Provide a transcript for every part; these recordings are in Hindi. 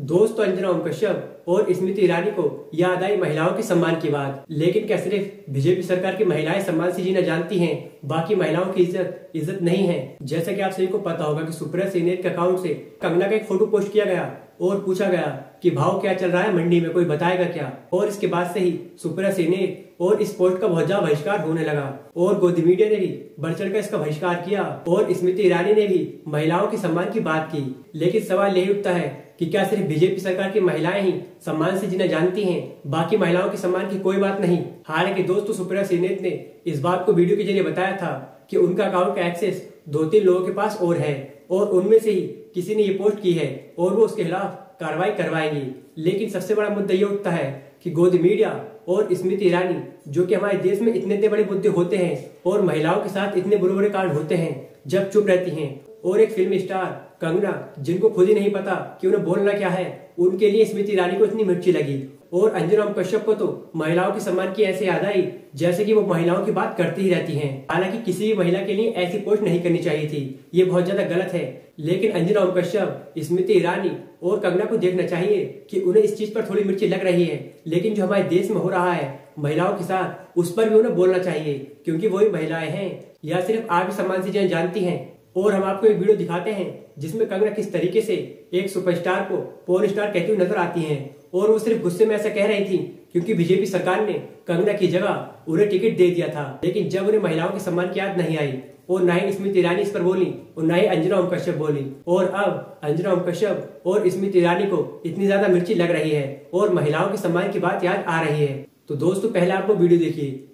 दोस्तों अंजना ओम कश्यप और स्मृति ईरानी को याद आई महिलाओं के सम्मान की बात। लेकिन क्या सिर्फ बीजेपी सरकार की महिलाएं सम्मान से जीना जानती हैं, बाकी महिलाओं की इज्जत नहीं है? जैसा कि आप सभी को पता होगा कि सुप्रिया सीनेट के अकाउंट से कंगना का एक फोटो पोस्ट किया गया और पूछा गया कि भाव क्या चल रहा है मंडी में, कोई बताएगा क्या। और इसके बाद से ही सुप्रिया सीनेट और इस पोस्ट का बहुत ज्यादा बहिष्कार होने लगा और गोदी मीडिया ने भी बढ़ चढ़कर इसका बहिष्कार किया और स्मृति ईरानी ने भी महिलाओं के सम्मान की बात की। लेकिन सवाल यही उठता है कि क्या सिर्फ बीजेपी सरकार की महिलाएं ही सम्मान से जीना जानती हैं, बाकी महिलाओं के सम्मान की कोई बात नहीं। हालांकि दोस्तों सुप्रिया सीनेट ने इस बात को वीडियो के जरिए बताया था कि उनका अकाउंट का एक्सेस 2-3 लोगों के पास और है और उनमें से ही किसी ने ये पोस्ट की है और वो उसके खिलाफ कार्रवाई करवाएंगी। लेकिन सबसे बड़ा मुद्दा ये उठता है कि गोदी मीडिया और स्मृति ईरानी, जो कि हमारे देश में इतने बड़े मुद्दे होते हैं और महिलाओं के साथ इतने बुरे कांड होते हैं, जब चुप रहती हैं, और एक फिल्म स्टार कंगना, जिनको खुद ही नहीं पता कि उन्हें बोलना क्या है, उनके लिए स्मृति ईरानी को इतनी मिर्ची लगी। और अंजना ओम कश्यप को तो महिलाओं के सम्मान की ऐसे याद आई जैसे कि वो महिलाओं की बात करती ही रहती हैं। हालांकि किसी भी महिला के लिए ऐसी पोस्ट नहीं करनी चाहिए थी, ये बहुत ज्यादा गलत है। लेकिन अंजना ओम कश्यप, स्मृति ईरानी और कंगना को देखना चाहिए कि उन्हें इस चीज पर थोड़ी मिर्ची लग रही है, लेकिन जो हमारे देश में हो रहा है महिलाओं के साथ, उस पर भी उन्हें बोलना चाहिए, क्योंकि वही महिलाएं हैं। या सिर्फ आप ही सम्मान से जानती हैं। और हम आपको एक वीडियो दिखाते हैं जिसमें कंगना किस तरीके से एक सुपरस्टार को पोर्न स्टार कहती हुई नजर आती हैं। और वो सिर्फ गुस्से में ऐसा कह रही थी क्योंकि बीजेपी सरकार ने कंगना की जगह उन्हें टिकट दे दिया था। लेकिन जब उन्हें महिलाओं के सम्मान की याद नहीं आई और न ही स्मृति ईरानी इस पर बोली और न ही अंजना ओम कश्यप बोली, और अब अंजना ओम कश्यप और स्मृति ईरानी को इतनी ज्यादा मिर्ची लग रही है और महिलाओं के सम्मान की बात याद आ रही है। तो दोस्तों पहले आप वो वीडियो देखिए।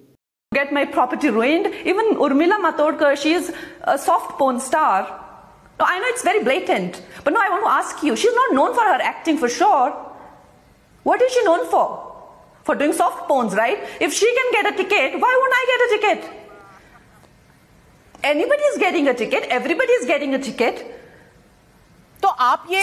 Get my property ruined. Even Urmila Matodkar, she is a soft porn star. No, I know it's very blatant, but no, I want to ask you. She's not known for her acting for sure. What is she known for? For doing soft porns, right? If she can get a ticket, why won't I get a ticket? Anybody is getting a ticket. Everybody is getting a ticket. तो आप ये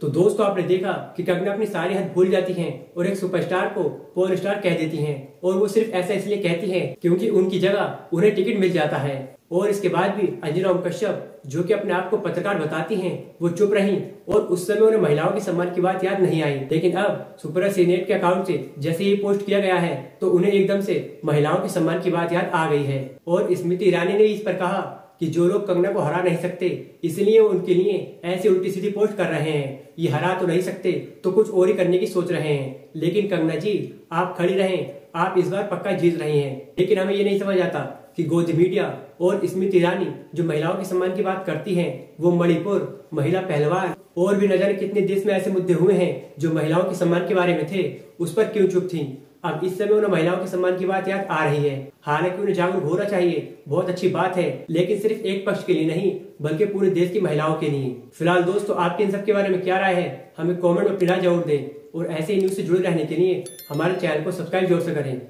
तो दोस्तों आपने देखा कि कंगना अपनी सारी हद भूल जाती हैं और एक सुपरस्टार को पोर्न स्टार कह देती हैं, और वो सिर्फ ऐसा इसलिए कहती हैं क्योंकि उनकी जगह उन्हें टिकट मिल जाता है। और इसके बाद भी अंजना ओम कश्यप, जो कि अपने आप को पत्रकार बताती हैं, वो चुप रही और उस समय उन्हें महिलाओं के सम्मान की बात याद नहीं आई। लेकिन अब सुप्रिया सीनेट के अकाउंट से जैसे ही पोस्ट किया गया है तो उन्हें एकदम से महिलाओं के सम्मान की बात याद आ गई है। और स्मृति ईरानी ने इस पर कहा कि जो लोग कंगना को हरा नहीं सकते, इसलिए वो उनके लिए ऐसी उल्टी सीधी पोस्ट कर रहे हैं। ये हरा तो नहीं सकते तो कुछ और ही करने की सोच रहे हैं। लेकिन कंगना जी, आप खड़ी रहें, आप इस बार पक्का जीत रही हैं। लेकिन हमें ये नहीं समझ आता कि गोदी मीडिया और स्मृति ईरानी, जो महिलाओं के सम्मान की बात करती हैं, वो मणिपुर, महिला पहलवान और भी न जाने कितने देश में ऐसे मुद्दे हुए हैं जो महिलाओं के सम्मान के बारे में थे, उस पर क्यों चुप थी। अब इस समय उन्हें महिलाओं के सम्मान की बात याद आ रही है। हालांकि उन्हें जागरूक होना चाहिए, बहुत अच्छी बात है, लेकिन सिर्फ एक पक्ष के लिए नहीं बल्कि पूरे देश की महिलाओं के लिए। फिलहाल दोस्तों आपके इन सब के बारे में क्या राय है, हमें कमेंट में अपनी राय जरूर दें और ऐसे ही न्यूज से जुड़े रहने के लिए हमारे चैनल को सब्सक्राइब जरूर से करें।